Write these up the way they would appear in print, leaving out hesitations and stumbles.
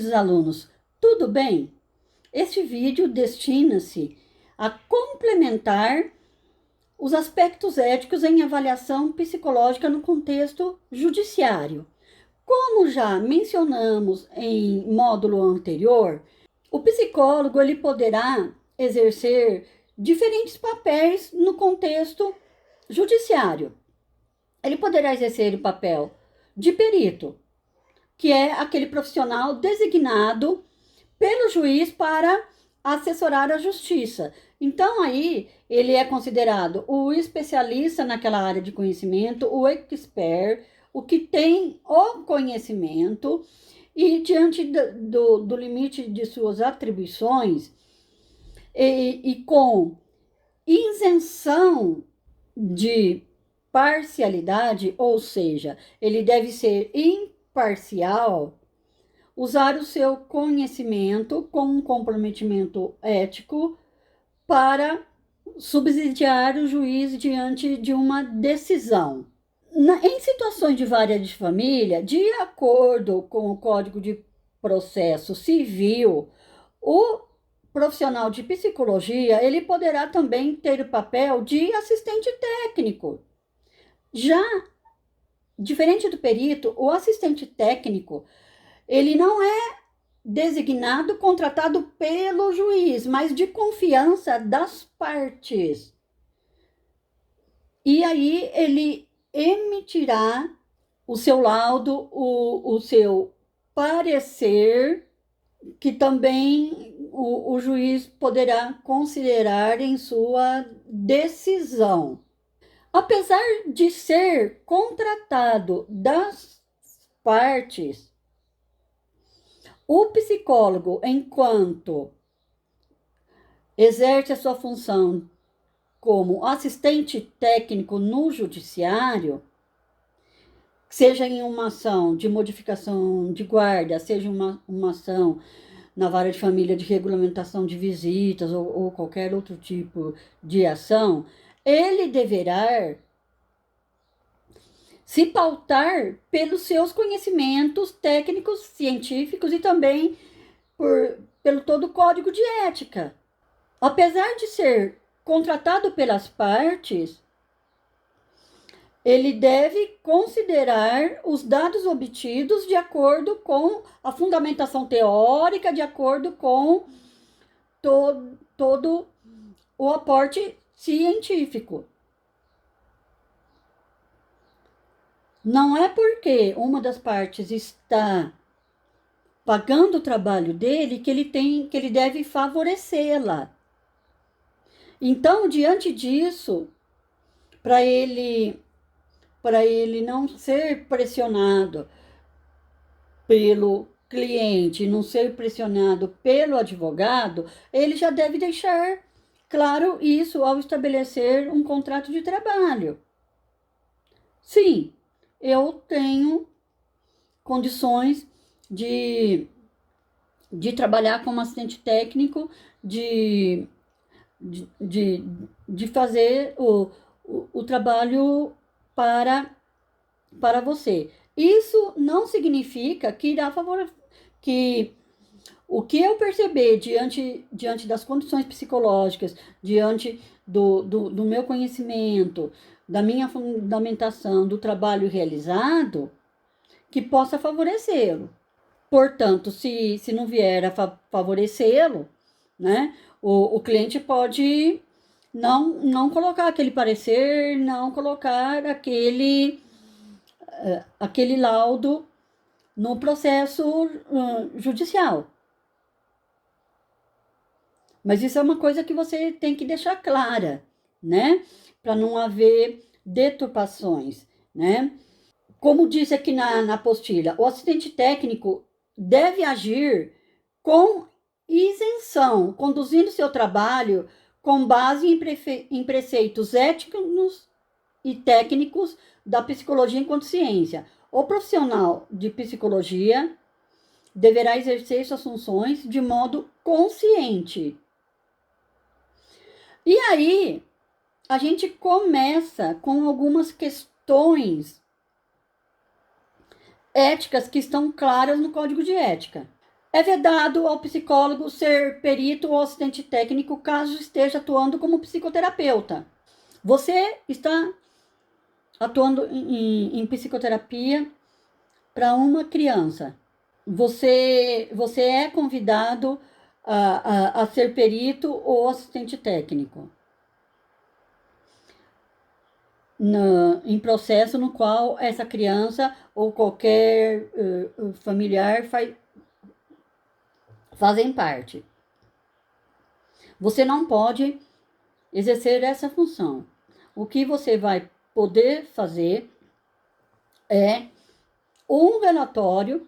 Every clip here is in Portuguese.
queridos alunos, tudo bem? Este vídeo destina-se a complementar os aspectos éticos em avaliação psicológica no contexto judiciário. Como já mencionamos em módulo anterior, o psicólogo ele poderá exercer diferentes papéis no contexto judiciário. Ele poderá exercer o papel de perito, que é aquele profissional designado pelo juiz para assessorar a justiça. Então, aí, ele é considerado o especialista naquela área de conhecimento, o expert, o que tem o conhecimento, e diante do limite de suas atribuições, e com isenção de parcialidade, ou seja, ele deve ser imparcial, usar o seu conhecimento com um comprometimento ético para subsidiar o juiz diante de uma decisão. Em situações de vara de família, de acordo com o Código de Processo Civil, o profissional de psicologia, ele poderá também ter o papel de assistente técnico. Já diferente do perito, o assistente técnico, ele não é designado, contratado pelo juiz, mas de confiança das partes. E aí ele emitirá o seu laudo, o seu parecer, que também o juiz poderá considerar em sua decisão. Apesar de ser contratado das partes, o psicólogo, enquanto exerce a sua função como assistente técnico no judiciário, seja em uma ação de modificação de guarda, seja uma ação na vara de família de regulamentação de visitas ou qualquer outro tipo de ação, ele deverá se pautar pelos seus conhecimentos técnicos, científicos e também pelo todo o código de ética. Apesar de ser contratado pelas partes, ele deve considerar os dados obtidos de acordo com a fundamentação teórica, de acordo com todo o aporte científico. Não é porque uma das partes está pagando o trabalho dele que ele deve favorecê-la. Então, diante disso, para ele não ser pressionado pelo cliente, não ser pressionado pelo advogado, ele já deve deixar claro isso ao estabelecer um contrato de trabalho. Sim, eu tenho condições de trabalhar como assistente técnico, de fazer o trabalho para você. Isso não significa que irá favorecer, que o que eu perceber diante das condições psicológicas, diante do meu conhecimento, da minha fundamentação, do trabalho realizado, que possa favorecê-lo. Portanto, se não vier a favorecê-lo, né, o cliente pode não colocar aquele parecer, não colocar aquele laudo no processo judicial. Mas isso é uma coisa que você tem que deixar clara, né? Para não haver deturpações, né? Como diz aqui na apostila, o assistente técnico deve agir com isenção, conduzindo seu trabalho com base em preceitos éticos e técnicos da psicologia enquanto ciência. O profissional de psicologia deverá exercer suas funções de modo consciente. E aí, a gente começa com algumas questões éticas que estão claras no Código de Ética. É vedado ao psicólogo ser perito ou assistente técnico caso esteja atuando como psicoterapeuta. Você está atuando em psicoterapia para uma criança. Você é convidado a ser perito ou assistente técnico em processo no qual essa criança ou qualquer familiar fazem parte. Você não pode exercer essa função. O que você vai poder fazer é um relatório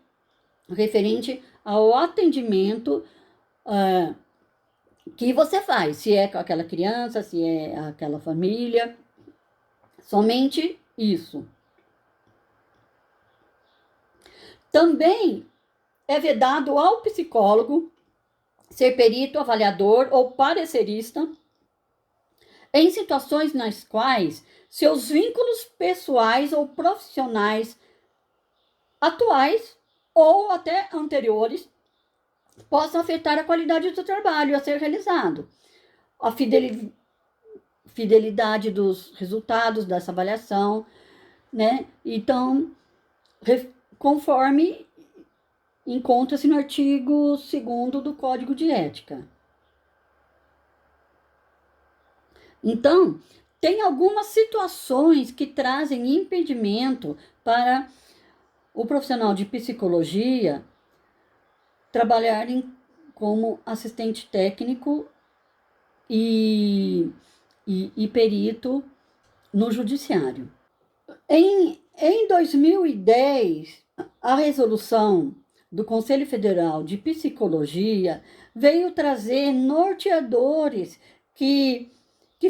referente ao atendimento que você faz, se é com aquela criança, se é aquela família, somente isso. Também é vedado ao psicólogo ser perito, avaliador ou parecerista em situações nas quais seus vínculos pessoais ou profissionais atuais ou até anteriores possam afetar a qualidade do trabalho a ser realizado. A fidelidade dos resultados dessa avaliação, né? Então, conforme encontra-se no artigo 2º do Código de Ética. Então, tem algumas situações que trazem impedimento para o profissional de psicologia trabalhar como assistente técnico e perito no judiciário. Em 2010, a resolução do Conselho Federal de Psicologia veio trazer norteadores que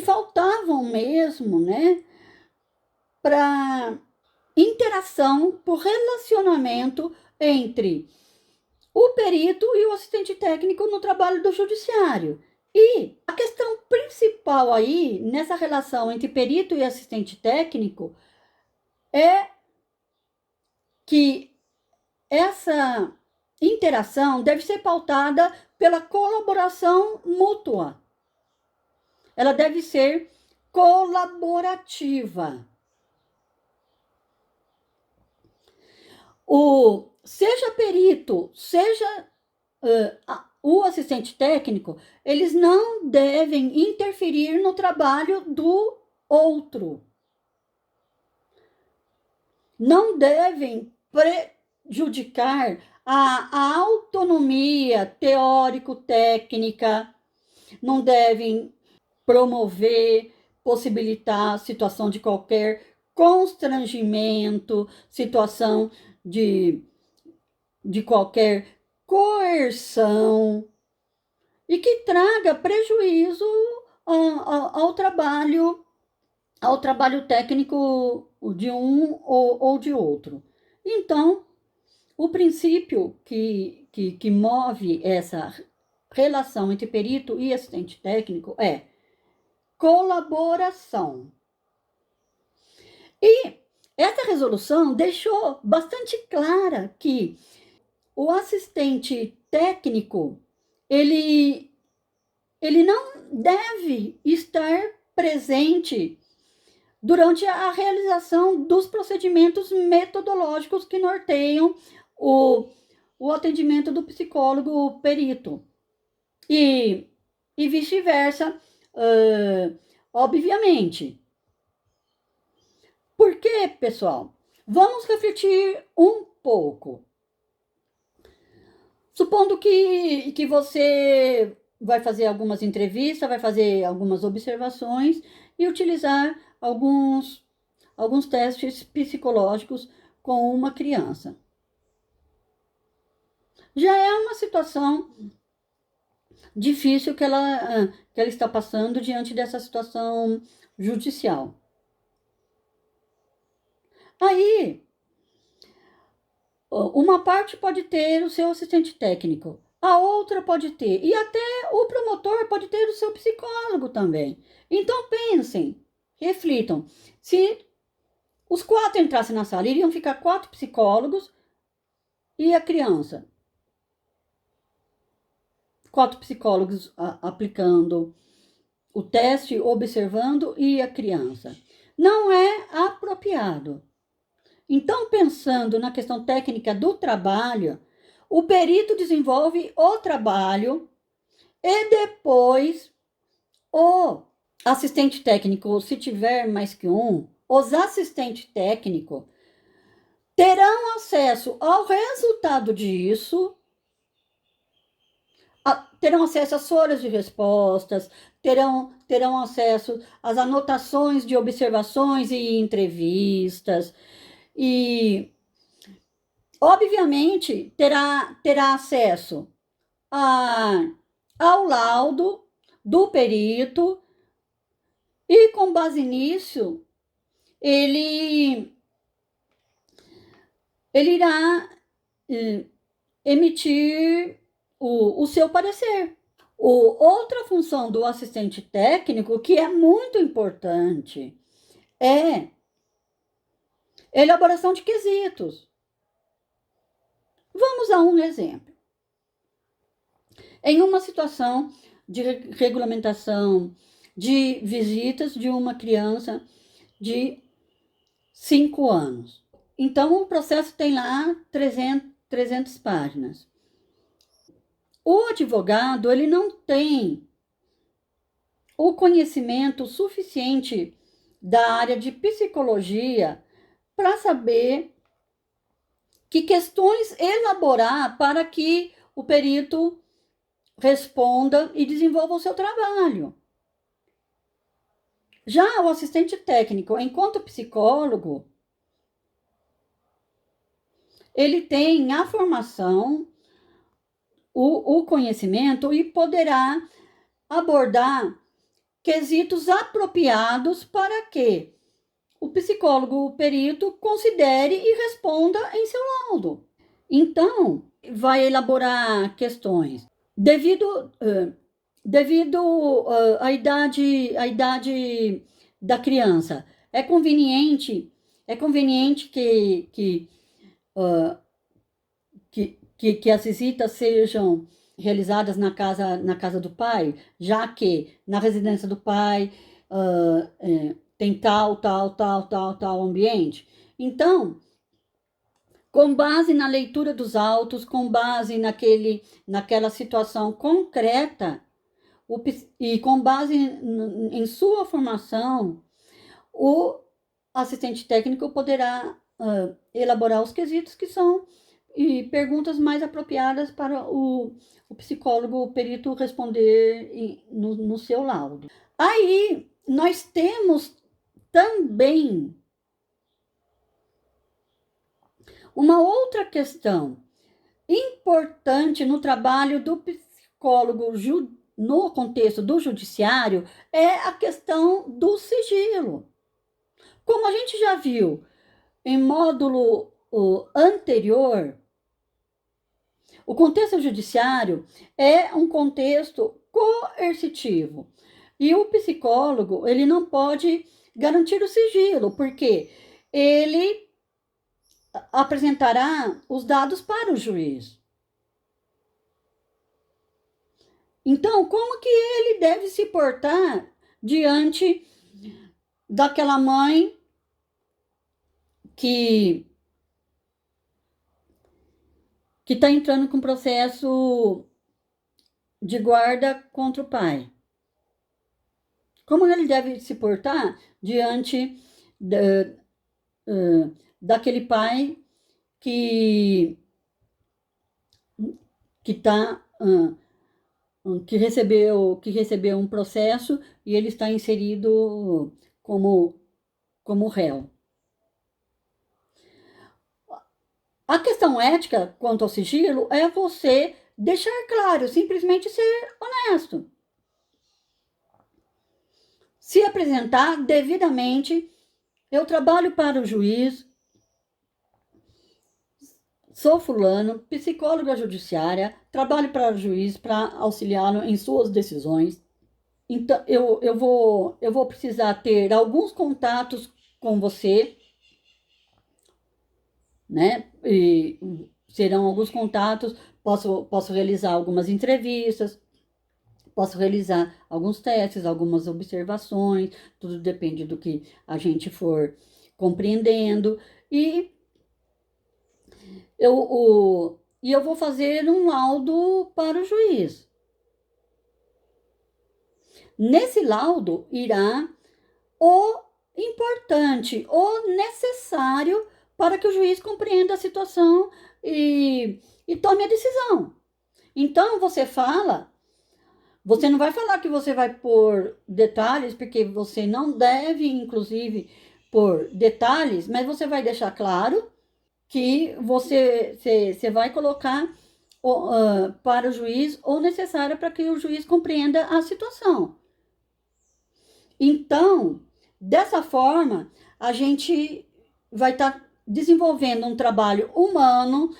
faltavam mesmo, né, para interação, por relacionamento entre o perito e o assistente técnico no trabalho do judiciário. E a questão principal aí, nessa relação entre perito e assistente técnico, é que essa interação deve ser pautada pela colaboração mútua. Ela deve ser colaborativa. Seja perito, seja o assistente técnico, eles não devem interferir no trabalho do outro. Não devem prejudicar a autonomia teórico-técnica, não devem promover, possibilitar situação de qualquer constrangimento, situação de qualquer coerção e que traga prejuízo ao trabalho técnico de um ou de outro. Então, o princípio que move essa relação entre perito e assistente técnico é colaboração. E essa resolução deixou bastante clara que o assistente técnico, ele não deve estar presente durante a realização dos procedimentos metodológicos que norteiam o atendimento do psicólogo perito. E vice-versa, obviamente. Por quê, pessoal? Vamos refletir um pouco. Supondo que você vai fazer algumas entrevistas, vai fazer algumas observações e utilizar alguns testes psicológicos com uma criança. Já é uma situação difícil que ela está passando diante dessa situação judicial. Aí, uma parte pode ter o seu assistente técnico, a outra pode ter, e até o promotor pode ter o seu psicólogo também. Então, pensem, reflitam, se os 4 entrassem na sala, iriam ficar 4 psicólogos e a criança. 4 psicólogos aplicando o teste, observando e a criança. Não é apropriado. Então, pensando na questão técnica do trabalho, o perito desenvolve o trabalho e depois o assistente técnico, se tiver mais que um, os assistentes técnicos terão acesso ao resultado disso, terão acesso às folhas de respostas, terão acesso às anotações de observações e entrevistas, e, obviamente, terá acesso ao laudo do perito, e, com base nisso, ele irá emitir o seu parecer. Outra função do assistente técnico, que é muito importante, é elaboração de quesitos. Vamos a um exemplo. Em uma situação de regulamentação de visitas de uma criança de 5 anos. Então, o processo tem lá 300 páginas. O advogado, ele não tem o conhecimento suficiente da área de psicologia para saber que questões elaborar para que o perito responda e desenvolva o seu trabalho. Já o assistente técnico, enquanto psicólogo, ele tem a formação, o conhecimento e poderá abordar quesitos apropriados para que o psicólogo, o perito, considere e responda em seu laudo. Então, vai elaborar questões. Devido à idade da criança, é conveniente que as visitas sejam realizadas na casa do pai, já que na residência do pai tem tal ambiente. Então, com base na leitura dos autos, com base naquela situação concreta, e com base em sua formação, o assistente técnico poderá elaborar os quesitos que são perguntas mais apropriadas para o psicólogo, o perito responder no seu laudo. Aí, nós temos também uma outra questão importante no trabalho do psicólogo no contexto do judiciário, é a questão do sigilo. Como a gente já viu em módulo anterior, o contexto judiciário é um contexto coercitivo. E o psicólogo, ele não pode garantir o sigilo, porque ele apresentará os dados para o juiz. Então, como que ele deve se portar diante daquela mãe que está entrando com processo de guarda contra o pai? Como ele deve se portar diante daquele pai que recebeu um processo e ele está inserido como réu? A questão ética quanto ao sigilo é você deixar claro, simplesmente ser honesto. Se apresentar devidamente, eu trabalho para o juiz, sou fulano, psicóloga judiciária, trabalho para o juiz para auxiliá-lo em suas decisões. Então, eu vou precisar ter alguns contatos com você, né? E serão alguns contatos Posso realizar algumas entrevistas, posso realizar alguns testes, algumas observações, tudo depende do que a gente for compreendendo. E eu vou fazer um laudo para o juiz. Nesse laudo irá o importante, o necessário para que o juiz compreenda a situação e tome a decisão. Então, você não vai falar que você vai pôr detalhes, porque você não deve, inclusive, pôr detalhes, mas você vai deixar claro que você vai colocar para o juiz o necessário para que o juiz compreenda a situação. Então, dessa forma, a gente vai estar desenvolvendo um trabalho humano,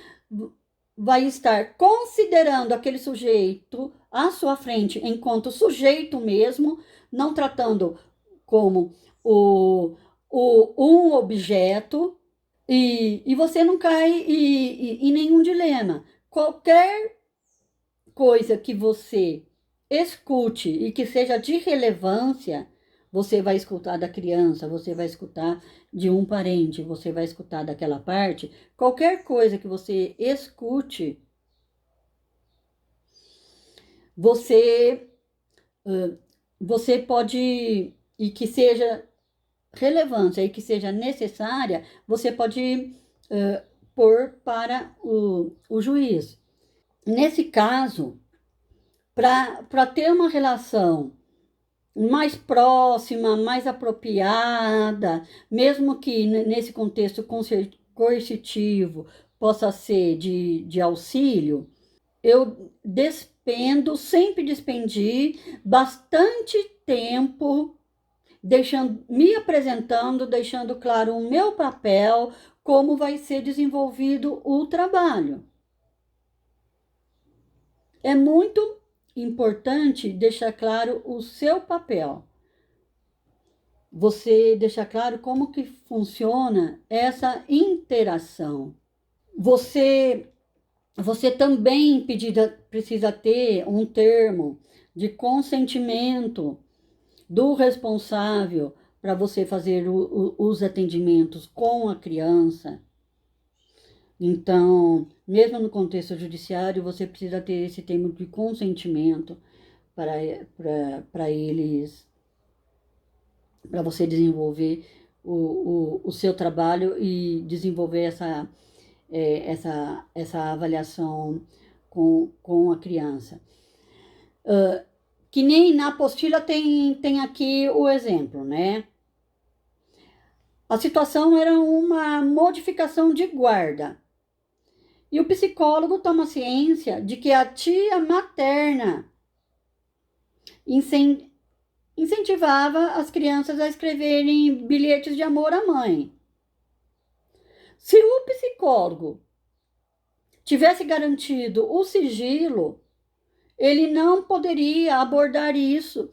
vai estar considerando aquele sujeito à sua frente enquanto sujeito mesmo, não tratando como um objeto, e você não cai em nenhum dilema. Qualquer coisa que você escute e que seja de relevância, você vai escutar da criança, você vai escutar de um parente, você vai escutar daquela parte. Qualquer coisa que você escute, você pode, e que seja relevância e que seja necessária, você pode pôr para o juiz. Nesse caso, para ter uma relação mais próxima, mais apropriada, mesmo que nesse contexto coercitivo possa ser de auxílio, eu sempre despendi bastante tempo me apresentando, deixando claro o meu papel, como vai ser desenvolvido o trabalho. É muito importante deixar claro o seu papel. Você deixar claro como que funciona essa interação. Você também precisa ter um termo de consentimento do responsável para você fazer os atendimentos com a criança. Então, mesmo no contexto judiciário, você precisa ter esse termo de consentimento para eles, para você desenvolver o seu trabalho e desenvolver essa avaliação com a criança. Que nem na apostila tem aqui o exemplo, né? A situação era uma modificação de guarda. E o psicólogo toma ciência de que a tia materna incentivava as crianças a escreverem bilhetes de amor à mãe. Se o psicólogo tivesse garantido o sigilo, ele não poderia abordar isso,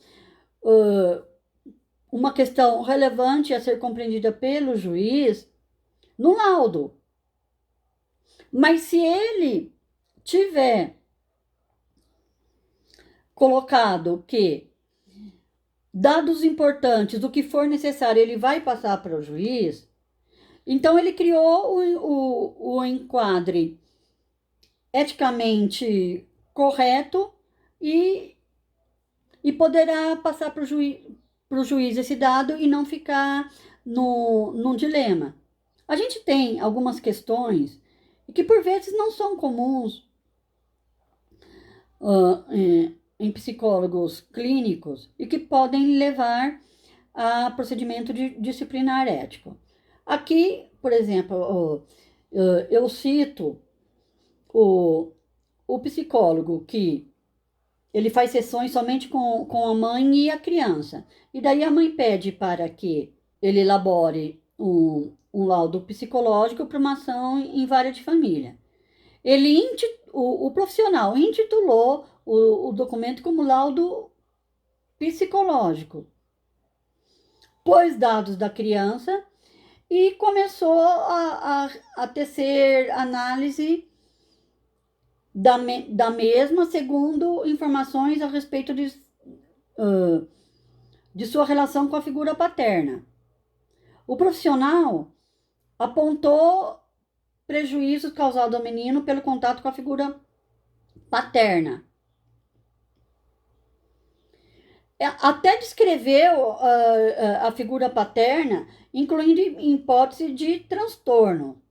uma questão relevante a ser compreendida pelo juiz, no laudo. Mas se ele tiver colocado que dados importantes, o que for necessário, ele vai passar para o juiz, então ele criou o enquadre eticamente correto e poderá passar para o juiz esse dado e não ficar num dilema. A gente tem algumas questões que por vezes não são comuns em psicólogos clínicos e que podem levar a procedimento disciplinar ético. Aqui, por exemplo, eu cito o psicólogo que ele faz sessões somente com a mãe e a criança. E daí a mãe pede para que ele elabore um laudo psicológico para uma ação em vara de família. O profissional intitulou o documento como laudo psicológico. Pôs dados da criança e começou a tecer análise da mesma, segundo informações a respeito de sua relação com a figura paterna. O profissional apontou prejuízos causados ao menino pelo contato com a figura paterna. Até descreveu a figura paterna, incluindo hipótese de transtorno.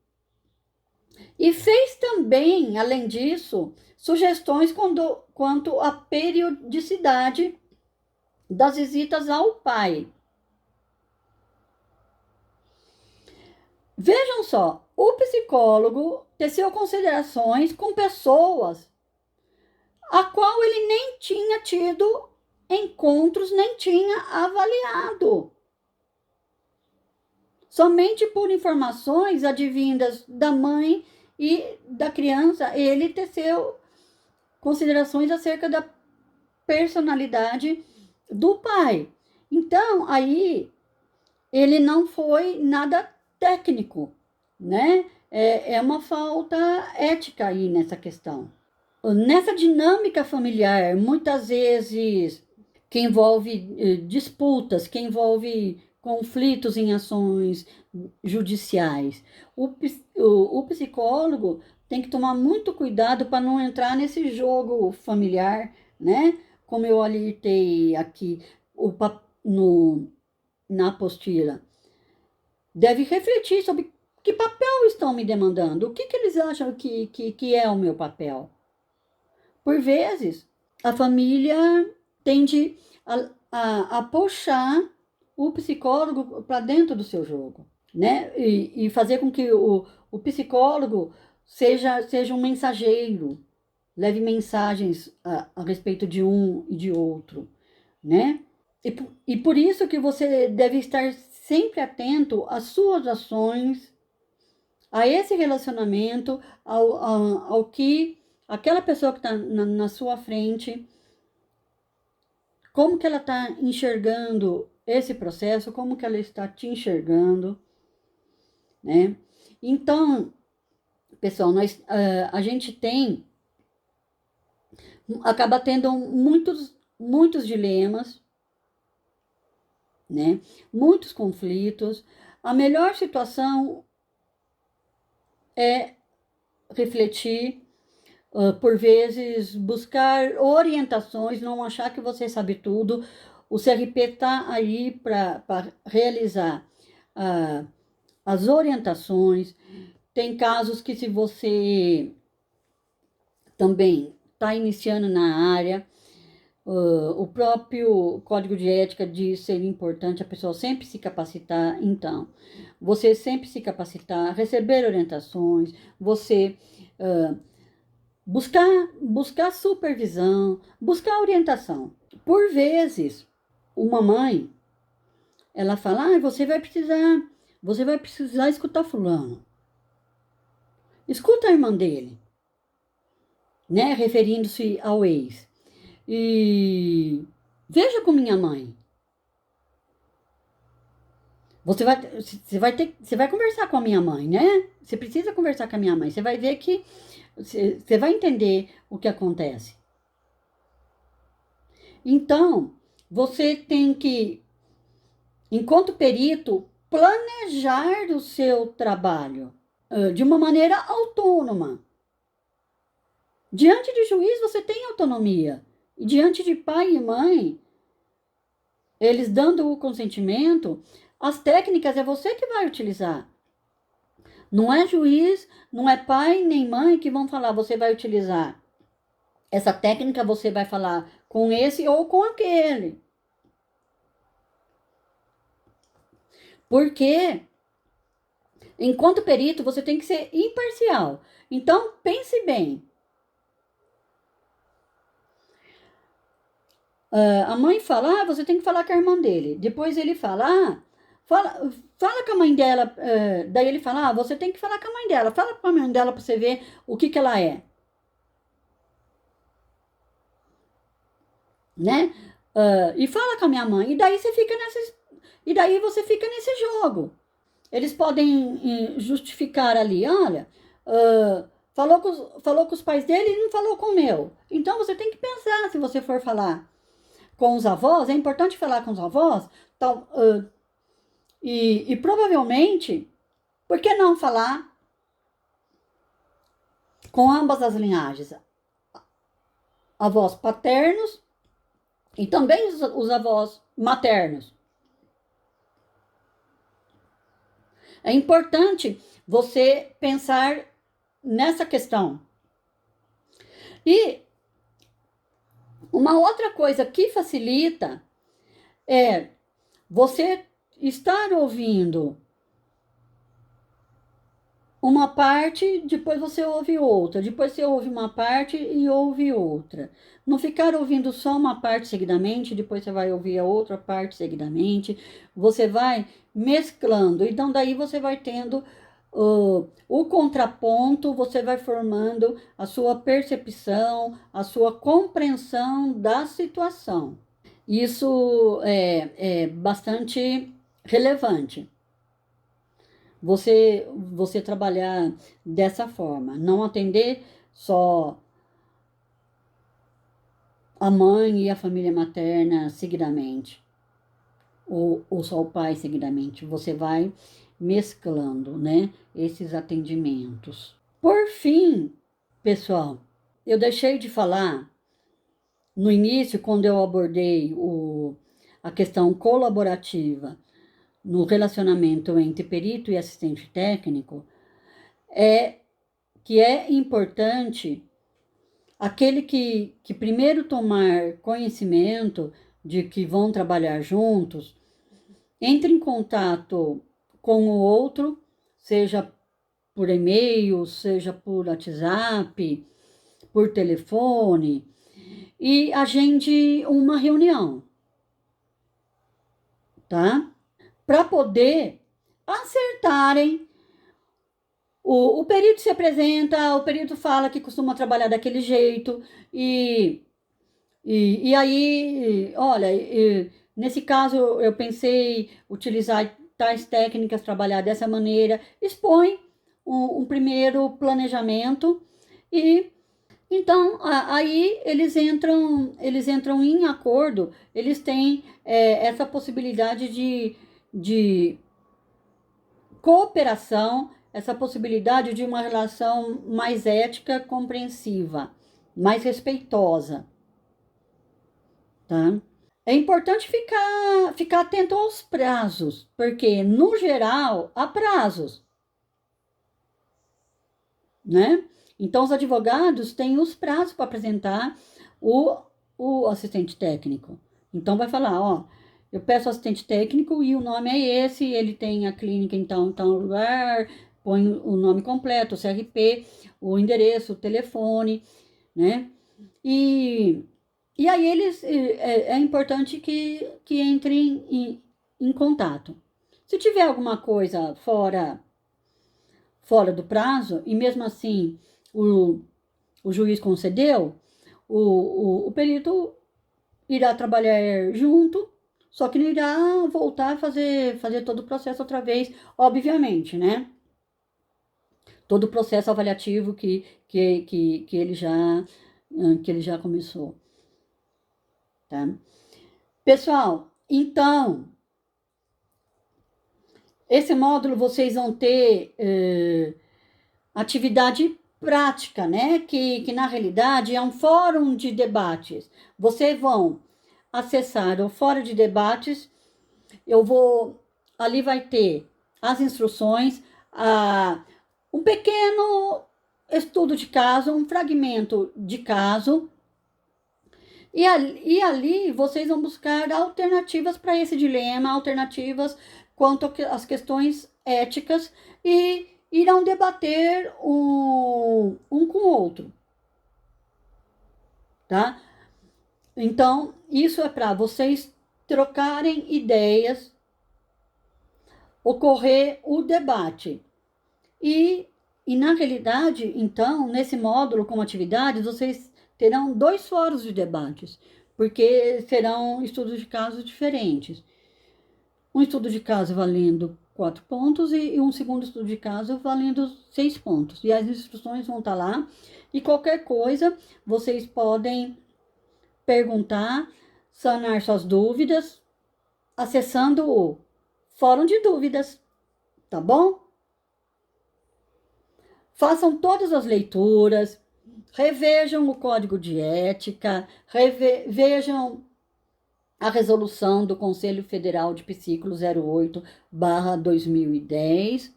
E fez também, além disso, sugestões quanto à periodicidade das visitas ao pai. Vejam só, o psicólogo teceu considerações com pessoas a qual ele nem tinha tido encontros, nem tinha avaliado. Somente por informações advindas da mãe e da criança, ele teceu considerações acerca da personalidade do pai. Então, aí, ele não foi nada técnico, né? É uma falta ética aí nessa questão. Nessa dinâmica familiar, muitas vezes, que envolve disputas, que envolve conflitos em ações judiciais, o psicólogo tem que tomar muito cuidado para não entrar nesse jogo familiar, né? Como eu alertei aqui na apostila. Deve refletir sobre que papel estão me demandando, o que eles acham que é o meu papel. Por vezes, a família tende a puxar o psicólogo para dentro do seu jogo, né? E fazer com que o psicólogo seja um mensageiro, leve mensagens a respeito de um e de outro, né? E por isso que você deve estar sempre atento às suas ações, a esse relacionamento, ao que aquela pessoa que está na sua frente, como que ela está enxergando esse processo, como que ela está te enxergando, né? Então, pessoal, a gente acaba tendo muitos dilemas, né? Muitos conflitos. A melhor situação é refletir, por vezes buscar orientações, não achar que você sabe tudo. O CRP está aí para realizar as orientações. Tem casos que, se você também está iniciando na área, o próprio Código de Ética diz ser importante a pessoa sempre se capacitar. Então, você sempre se capacitar, receber orientações, você buscar supervisão, buscar orientação. Por vezes, uma mãe, ela fala, você vai precisar escutar fulano. Escuta a irmã dele, né? Referindo-se ao ex. E veja com minha mãe. Você vai conversar com a minha mãe, né? Você precisa conversar com a minha mãe. Você vai ver que você vai entender o que acontece. Então, você tem que, enquanto perito, planejar o seu trabalho de uma maneira autônoma. Diante de juiz, você tem autonomia. E diante de pai e mãe, eles dando o consentimento, as técnicas é você que vai utilizar. Não é juiz, não é pai nem mãe que vão falar, você vai utilizar essa técnica, você vai falar com esse ou com aquele. Porque, enquanto perito, você tem que ser imparcial. Então, pense bem. A mãe fala, você tem que falar com a irmã dele. Depois ele fala, fala com a mãe dela. Daí ele fala, você tem que falar com a mãe dela. Fala com a mãe dela para você ver o que ela é. Né? E fala com a minha mãe. E daí você fica nesse jogo. Eles podem justificar ali, olha, Falou com os pais dele e não falou com o meu. Então você tem que pensar, se você for falar com os avós, é importante falar com os avós, tal, e provavelmente, por que não falar com ambas as linhagens? Avós paternos e também os avós maternos. É importante você pensar nessa questão. E uma outra coisa que facilita é você estar ouvindo uma parte, depois você ouve outra, depois você ouve uma parte e ouve outra. Não ficar ouvindo só uma parte seguidamente, depois você vai ouvir a outra parte seguidamente. Você vai mesclando. Então, daí você vai tendo o contraponto, você vai formando a sua percepção, a sua compreensão da situação. Isso é bastante relevante. Você trabalhar dessa forma, não atender só a mãe e a família materna seguidamente, ou só o pai seguidamente. Você vai mesclando, né, esses atendimentos. Por fim, pessoal, eu deixei de falar no início, quando eu abordei a questão colaborativa no relacionamento entre perito e assistente técnico, que é importante aquele que primeiro tomar conhecimento de que vão trabalhar juntos, entre em contato com o outro, seja por e-mail, seja por WhatsApp, por telefone, e agende uma reunião, tá? Para poder acertarem. O perito se apresenta, o perito fala que costuma trabalhar daquele jeito, e aí, olha, nesse caso eu pensei utilizar tais técnicas, trabalhar dessa maneira, expõe um primeiro planejamento, e então aí eles entram em acordo, eles têm essa possibilidade de cooperação, essa possibilidade de uma relação mais ética, compreensiva, mais respeitosa, tá? É importante ficar atento aos prazos, porque, no geral, há prazos, né? Então, os advogados têm os prazos para apresentar o assistente técnico. Então, vai falar, ó, eu peço assistente técnico e o nome é esse, ele tem a clínica em tal lugar, põe o nome completo, o CRP, o endereço, o telefone, né? E aí é importante que entrem em contato. Se tiver alguma coisa fora do prazo, e mesmo assim o juiz concedeu, o perito irá trabalhar junto, só que não irá voltar a fazer todo o processo outra vez, obviamente, né? Todo o processo avaliativo que ele já começou, tá? Pessoal, então, esse módulo vocês vão ter atividade prática, né? Que na realidade é um fórum de debates. Vocês vão acessar o fórum de debates, ali vai ter as instruções, um pequeno estudo de caso, um fragmento de caso, e ali vocês vão buscar alternativas para esse dilema, alternativas quanto às questões éticas, e irão debater um com o outro, tá? Então, isso é para vocês trocarem ideias, ocorrer o debate. E na realidade, então, nesse módulo com atividades, vocês terão 2 fóruns de debates, porque serão estudos de casos diferentes. Um estudo de caso valendo 4 pontos e um segundo estudo de caso valendo 6 pontos. E as instruções vão estar lá. E qualquer coisa, vocês podem perguntar, sanar suas dúvidas, acessando o Fórum de Dúvidas, tá bom? Façam todas as leituras, revejam o código de ética, vejam a resolução do Conselho Federal de Psicólogos 08/2010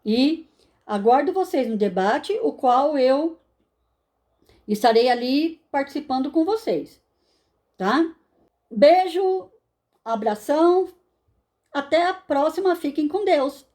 e aguardo vocês no debate, o qual eu estarei ali participando com vocês, tá? Beijo, abração, até a próxima, fiquem com Deus.